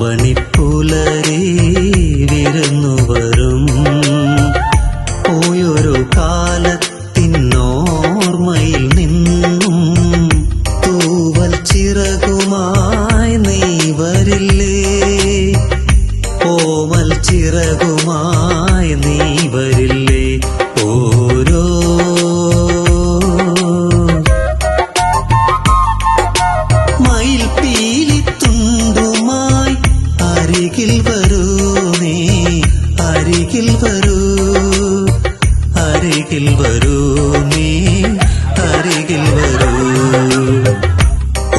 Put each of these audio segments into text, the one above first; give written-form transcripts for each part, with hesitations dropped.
ആവണിപ്പുലരി വിരുന്നു വരും. പോയൊരു കാലത്തിനോർമ്മയിൽ നിന്നും തൂവൽ ചിറകുമായി നീ വരില്ലേ? ഓമൽ ചിറകുമായി നീ വരില്ലേ? ഓരോ മയിൽ പീലിത്തുണ്ടുമായി അരികിൽ വരൂ, നീ അരികിൽ വരൂ, അരികിൽ വരൂ, നീ അരികിൽ വരൂ.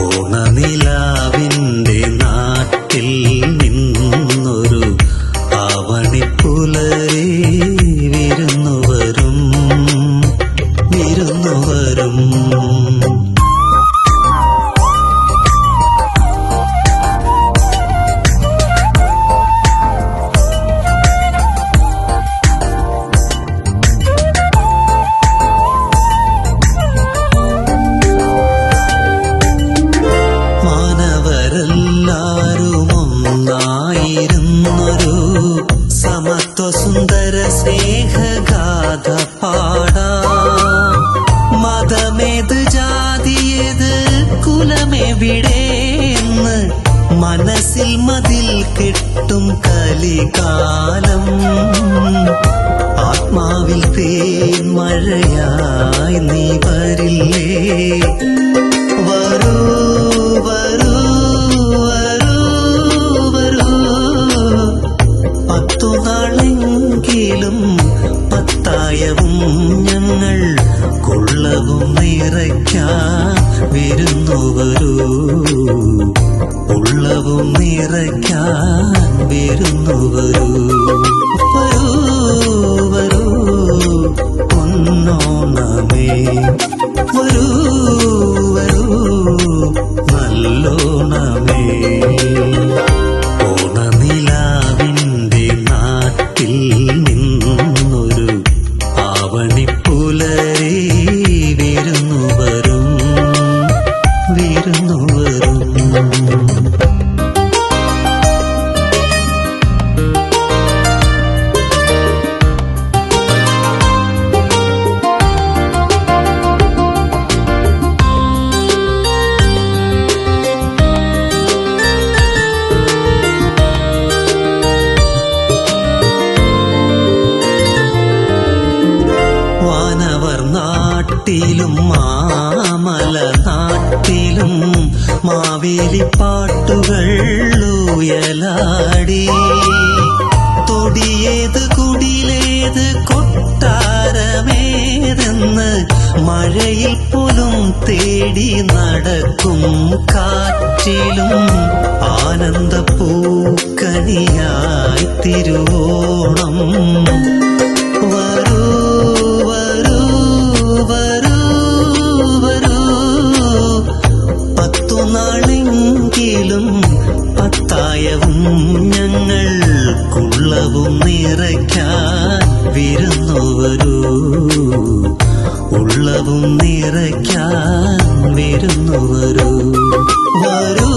ഓണനിലാവിന്റെ നാട്ടിൽ നിന്നൊരു ആവണിപ്പുലരി വിരുന്നു വരും, വിരുന്നു വരും. എല്ലാരും ഒന്നായിരുന്നൊരു സമത്വസുന്ദര സ്നേഹഗാഥ പാടാം. മതമേത് ജാതിയേത് കുലമെവിടെയെന്ന് മനസ്സിൽ മതിൽ കെട്ടും കലികാലം. ആത്മാവിൽ തേൻ മഴയായി നീ വരില്ലേ? വരൂ വരൂ നാളെങ്കിലും പത്തായവും ഞങ്ങൾ കൊള്ളവും നിറയ്ക്കാൻ വിരുന്നു വരൂ, ഉള്ളവും നിറയ്ക്കാൻ വിരുന്നു വരൂ. വരൂ വരൂ പൊന്നോണമേ, വരൂ വരൂ നല്ലോണമേ. ഓണനിലാവിന്റെ നാട്ടിൽ നിന്നൊരു ആവണിപ്പുലരി വിരുന്നു വരും, വിരുന്നു വരും. നാട്ടിലും മാമല നാട്ടിലും മാവേലിപ്പാട്ടുകൾ ഉയലാടി. തൊടിയേത് കുടിലേത് കൊട്ടാരമേതെന്ന് മഴയിൽ പോലും തേടി നടക്കും കാറ്റിലും ആനന്ദപ്പൂക്കണിയായി തിരുവോണം. വരൂ വരൂ വരൂ വരൂ, പത്തുനാളെങ്കിലും പത്തായവും ഞങ്ങൾ കുള്ളവും നിറയ്ക്കാൻ വിരുന്നു വരൂ, ഉള്ളവും നിറയ്ക്കാൻ വിരുന്നു വരൂ. വരൂ